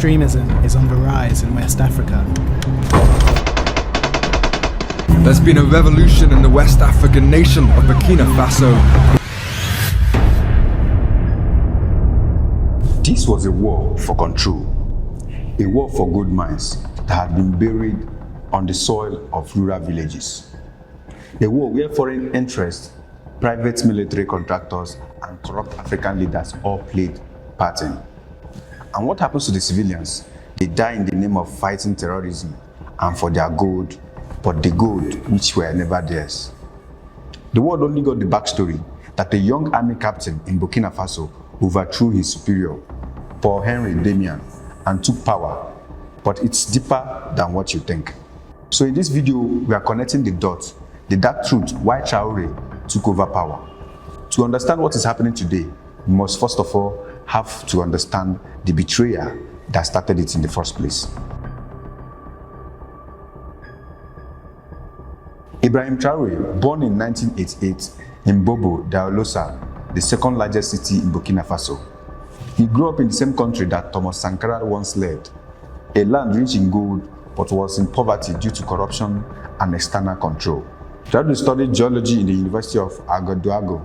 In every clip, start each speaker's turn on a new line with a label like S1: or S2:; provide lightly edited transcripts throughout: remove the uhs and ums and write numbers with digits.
S1: extremism is on the rise in West Africa.
S2: There's been a revolution in the West African nation of Burkina Faso.
S3: This was a war for control, a war for gold mines that had been buried on the soil of rural villages. A war where foreign interests, private military contractors, and corrupt African leaders all played part in. And what happens to the civilians? They die in the name of fighting terrorism and for their gold, but the gold which were never theirs. The world only got the backstory that a young army captain in Burkina Faso overthrew his superior, Paul Henry Damian, and took power, but it's deeper than what you think. So in this video, we are connecting the dots, the dark truth why Traoré took over power. To understand what is happening today, we must first of all have to understand the betrayer that started it in the first place. Ibrahim Traoré, born in 1988 in Bobo, Daolosa, the second largest city in Burkina Faso. He grew up in the same country that Thomas Sankara once led, a land rich in gold but was in poverty due to corruption and external control. Traoré studied geology in the University of Ouagadougou,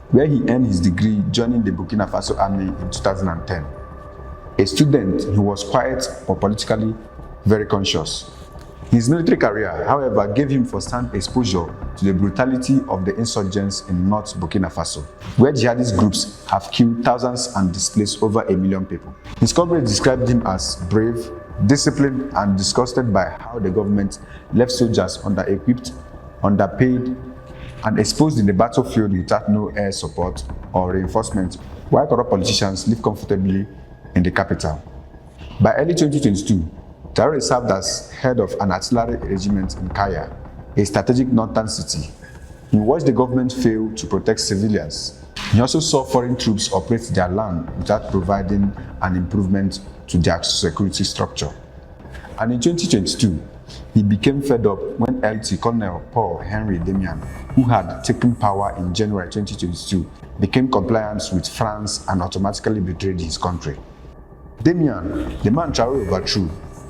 S3: where he earned his degree joining the Burkina Faso army in 2010. A student, he was quiet but politically very conscious. His military career, however, gave him first-hand exposure to the brutality of the insurgents in North Burkina Faso, where jihadist groups have killed thousands and displaced over 1 million people. His comrades described him as brave, disciplined, and disgusted by how the government left soldiers under-equipped, underpaid, and exposed in the battlefield without no air support or reinforcement, while corrupt politicians live comfortably in the capital. By early 2022, Traoré served as head of an artillery regiment in Kaya, a strategic northern city. He watched the government fail to protect civilians. He also saw foreign troops operate their land without providing an improvement to their security structure. And in 2022, he became fed up when LT Colonel Paul Henry Damian, who had taken power in January 2022, became compliant with France and automatically betrayed his country. Damian, the man Traoré overthrew,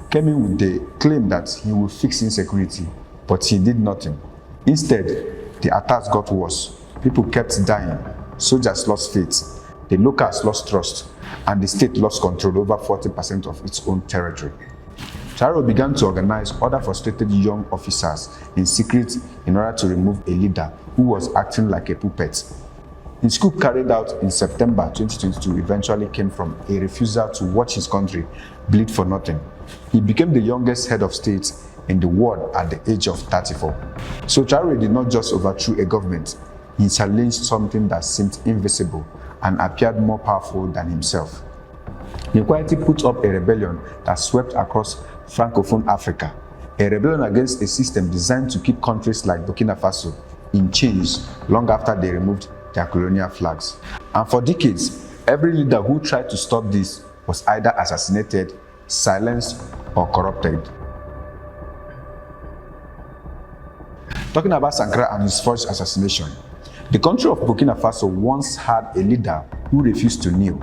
S3: came in with the claim that he would fix insecurity, but he did nothing. Instead, the attacks got worse. People kept dying, soldiers lost faith, the locals lost trust, and the state lost control over 40% of its own territory. Traoré began to organize other frustrated young officers in secret in order to remove a leader who was acting like a puppet. His coup carried out in September 2022 eventually came from a refusal to watch his country bleed for nothing. He became the youngest head of state in the world at the age of 34. So Traoré did not just overthrow a government, he challenged something that seemed invisible and appeared more powerful than himself. He quietly put up a rebellion that swept across Francophone Africa, a rebellion against a system designed to keep countries like Burkina Faso in chains long after they removed their colonial flags. And for decades, every leader who tried to stop this was either assassinated, silenced, or corrupted. Talking about Sankara and his forced assassination, the country of Burkina Faso once had a leader who refused to kneel.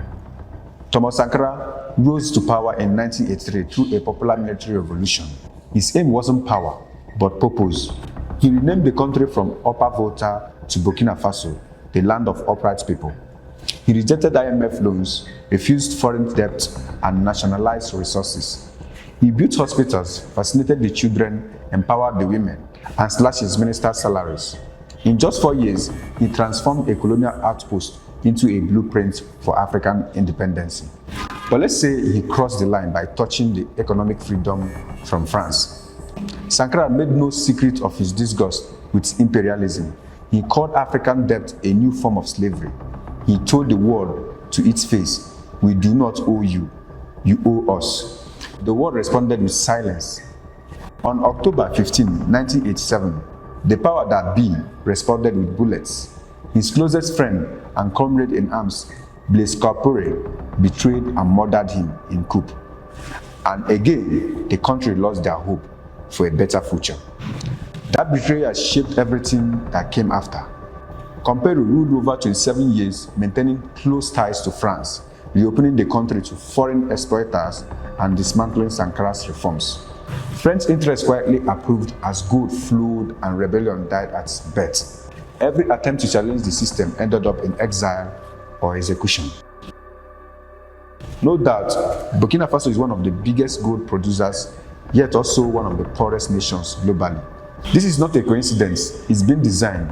S3: Thomas Sankara rose to power in 1983 through a popular military revolution. His aim wasn't power, but purpose. He renamed the country from Upper Volta to Burkina Faso, the land of upright people. He rejected IMF loans, refused foreign debt, and nationalized resources. He built hospitals, vaccinated the children, empowered the women, and slashed his ministers' salaries. In just 4 years, he transformed a colonial outpost into a blueprint for African independence. But let's say he crossed the line by touching the economic freedom from France. Sankara made no secret of his disgust with imperialism. He called African debt a new form of slavery. He told the world to its face, "We do not owe you, you owe us." The world responded with silence. On October 15, 1987, the power that be responded with bullets. His closest friend and comrade in arms, Blaise Compaoré, betrayed and murdered him in Coup. And again, the country lost their hope for a better future. That betrayal shaped everything that came after. Compaoré ruled over 27 years, maintaining close ties to France, reopening the country to foreign exploiters and dismantling Sankara's reforms. French interests quietly approved as gold flowed and rebellion died at its birth. Every attempt to challenge the system ended up in exile or execution. No doubt, Burkina Faso is one of the biggest gold producers, yet also one of the poorest nations globally. This is not a coincidence, it's been designed.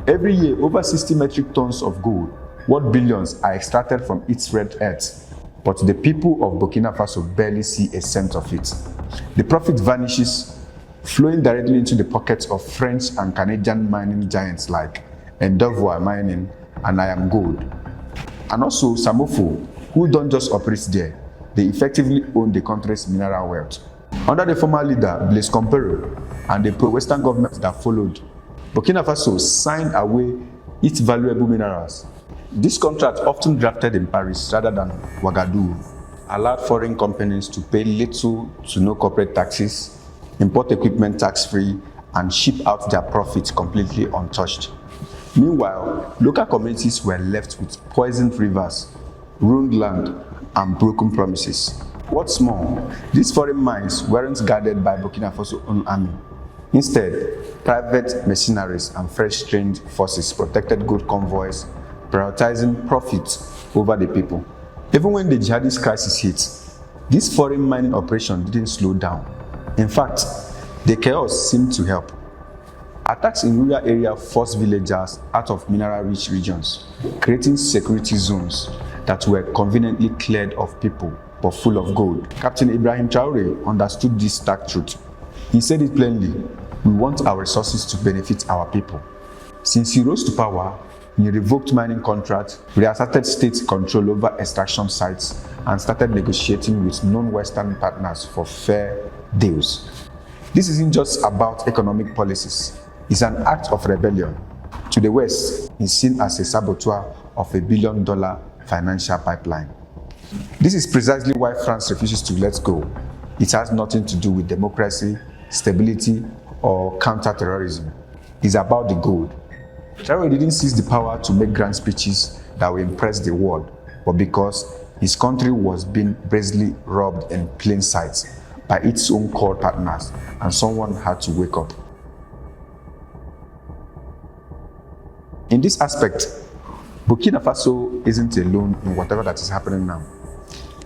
S3: Every year, over 60 metric tons of gold, worth billions, are extracted from its red earth, but the people of Burkina Faso barely see a cent of it. The profit vanishes, flowing directly into the pockets of French and Canadian mining giants like Endeavour Mining and I Am Gold. And also Samofo, who don't just operate there, they effectively own the country's mineral wealth. Under the former leader, Blaise Compaoré, and the pro-Western government that followed, Burkina Faso signed away its valuable minerals. This contract, often drafted in Paris rather than Ouagadougou, allowed foreign companies to pay little to no corporate taxes, import equipment tax-free, and ship out their profits completely untouched. Meanwhile, local communities were left with poisoned rivers, ruined land, and broken promises. What's more, these foreign mines weren't guarded by Burkina Faso's own army. Instead, private mercenaries and fresh-trained forces protected gold convoys, prioritizing profits over the people. Even when the jihadist crisis hit, this foreign mining operation didn't slow down. In fact, the chaos seemed to help. Attacks in rural areas forced villagers out of mineral-rich regions, creating security zones that were conveniently cleared of people but full of gold. Captain Ibrahim Traore understood this stark truth. He said it plainly: "We want our resources to benefit our people." Since he rose to power, he revoked mining contracts, reasserted state control over extraction sites, and started negotiating with non-Western partners for fair deals. This isn't just about economic policies, it's an act of rebellion. To the West, he's seen as a saboteur of $1 billion financial pipeline. This is precisely why France refuses to let go. It has nothing to do with democracy, stability, or counter-terrorism. It's about the gold. Traore didn't seize the power to make grand speeches that will impress the world, but because his country was being brazenly robbed in plain sight by its own core partners, and someone had to wake up. In this aspect, Burkina Faso isn't alone in whatever that is happening now.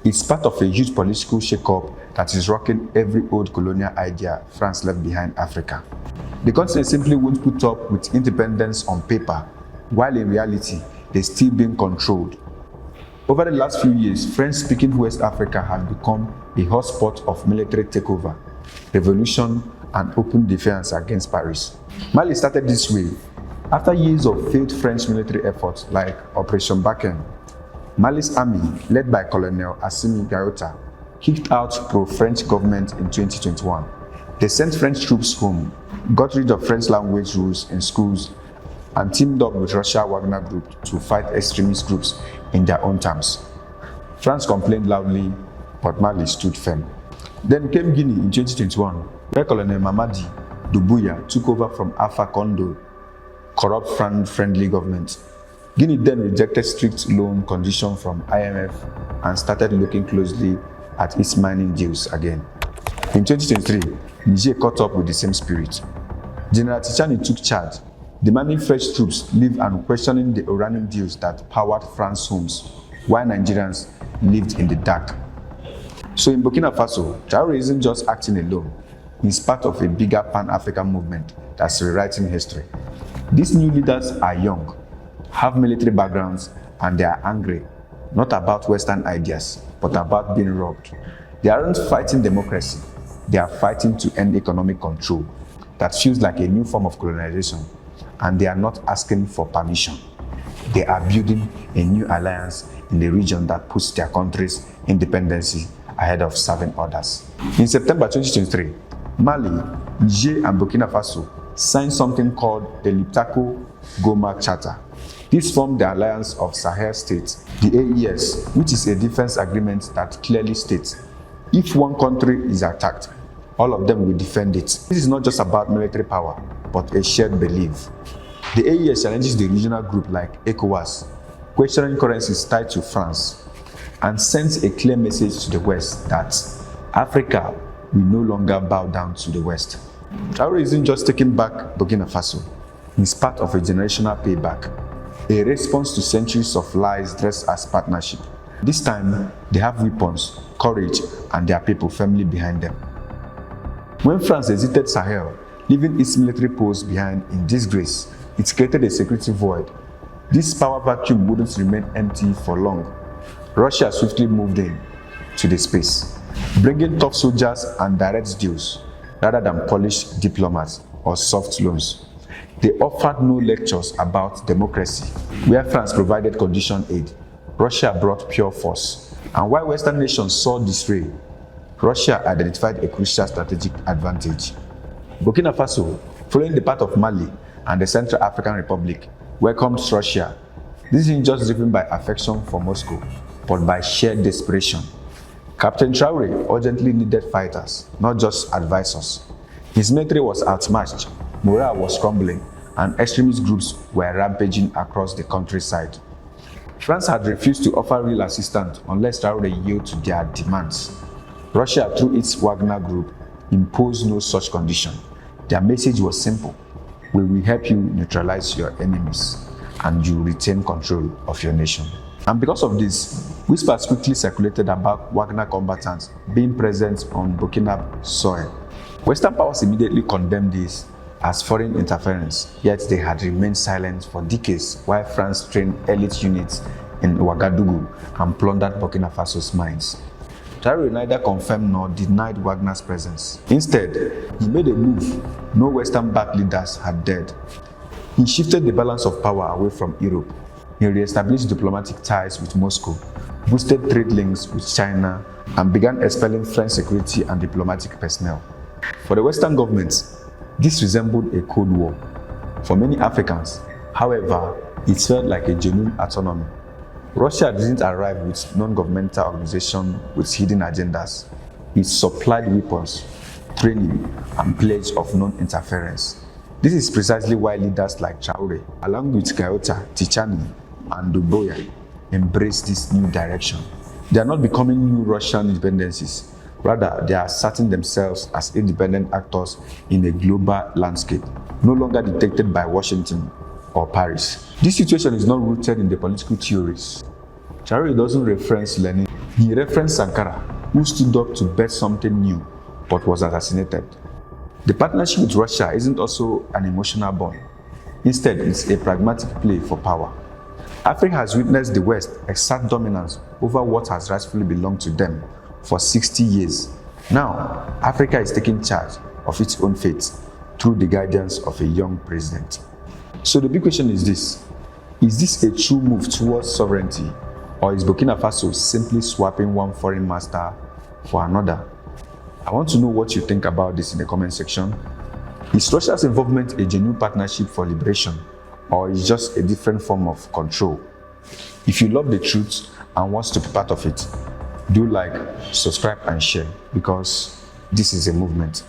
S3: It's part of a huge political shake-up that is rocking every old colonial idea France left behind Africa. The continent simply won't put up with independence on paper, while in reality, they're still being controlled. Over the last few years, French-speaking West Africa has become a hotspot of military takeover, revolution, and open defiance against Paris. Mali started this way. After years of failed French military efforts like Operation Bakken, Mali's army, led by Colonel Assimi Goïta, kicked out pro-French government in 2021. They sent French troops home, got rid of French language rules in schools, and teamed up with Russia Wagner Group to fight extremist groups in their own terms. France complained loudly, but Mali stood firm. Then came Guinea in 2021, where Colonel Mamadi Doumbouya took over from Alpha Condé, corrupt friendly government. Guinea then rejected strict loan conditions from IMF and started looking closely at its mining deals again. In 2023, Niger caught up with the same spirit. General Tichani took charge, demanding French troops leave and questioning the uranium deals that powered France's homes, while Nigerians lived in the dark. So in Burkina Faso, Traore isn't just acting alone. He's part of a bigger Pan-African movement that's rewriting history. These new leaders are young, have military backgrounds, and they are angry, not about Western ideas, but about being robbed. They aren't fighting democracy, they are fighting to end economic control. That feels like a new form of colonization, and they are not asking for permission. They are building a new alliance in the region that puts their country's independence ahead of serving others. In September 2023, Mali, Niger, and Burkina Faso signed something called the Liptako-Goma Charter. This formed the Alliance of Sahel States, the AES, which is a defense agreement that clearly states, if one country is attacked, all of them will defend it. This is not just about military power, but a shared belief. The AES challenges the regional group like ECOWAS, questioning currencies tied to France, and sends a clear message to the West that Africa will no longer bow down to the West. Traoré isn't just taking back Burkina Faso. He's part of a generational payback, a response to centuries of lies dressed as partnership. This time, they have weapons, courage, and their people firmly behind them. When France exited Sahel, leaving its military posts behind in disgrace, it created a security void. This power vacuum wouldn't remain empty for long. Russia swiftly moved in to the space, bringing tough soldiers and direct deals rather than polished diplomats or soft loans. They offered no lectures about democracy, where France provided conditioned aid. Russia brought pure force. And while Western nations saw disarray, Russia identified a crucial strategic advantage. Burkina Faso, following the path of Mali and the Central African Republic, welcomed Russia. This isn't just driven by affection for Moscow, but by sheer desperation. Captain Traore urgently needed fighters, not just advisors. His military was outmatched, morale was crumbling, and extremist groups were rampaging across the countryside. France had refused to offer real assistance unless Traore yielded to their demands. Russia, through its Wagner group, imposed no such condition. Their message was simple: we will help you neutralize your enemies, and you retain control of your nation. And because of this, whispers quickly circulated about Wagner combatants being present on Burkina soil. Western powers immediately condemned this as foreign interference, yet they had remained silent for decades while France trained elite units in Ouagadougou and plundered Burkina Faso's mines. Traoré neither confirmed nor denied Wagner's presence. Instead, he made a move no Western-backed leaders had dared. He shifted the balance of power away from Europe. He re-established diplomatic ties with Moscow, boosted trade links with China, and began expelling French security and diplomatic personnel. For the Western governments, this resembled a Cold War. For many Africans, however, it felt like a genuine autonomy. Russia didn't arrive with non-governmental organizations with hidden agendas. It supplied weapons, training, and pledge of non-interference. This is precisely why leaders like Traoré, along with Gaota, Tichani, and Duboya, embrace this new direction. They are not becoming new Russian independencies. Rather, they are asserting themselves as independent actors in a global landscape, no longer dictated by Washington or Paris. This situation is not rooted in the political theories. Traoré doesn't reference Lenin. He referenced Sankara, who stood up to bet something new, but was assassinated. The partnership with Russia isn't also an emotional bond. Instead, it's a pragmatic play for power. Africa has witnessed the West exert dominance over what has rightfully belonged to them for 60 years. Now, Africa is taking charge of its own fate through the guidance of a young president. So the big question is this: is this a true move towards sovereignty, or is Burkina Faso simply swapping one foreign master for another? I want to know what you think about this in the comment section. Is Russia's involvement a genuine partnership for liberation, or is it just a different form of control? If you love the truth and want to be part of it, do like, subscribe, and share, because this is a movement.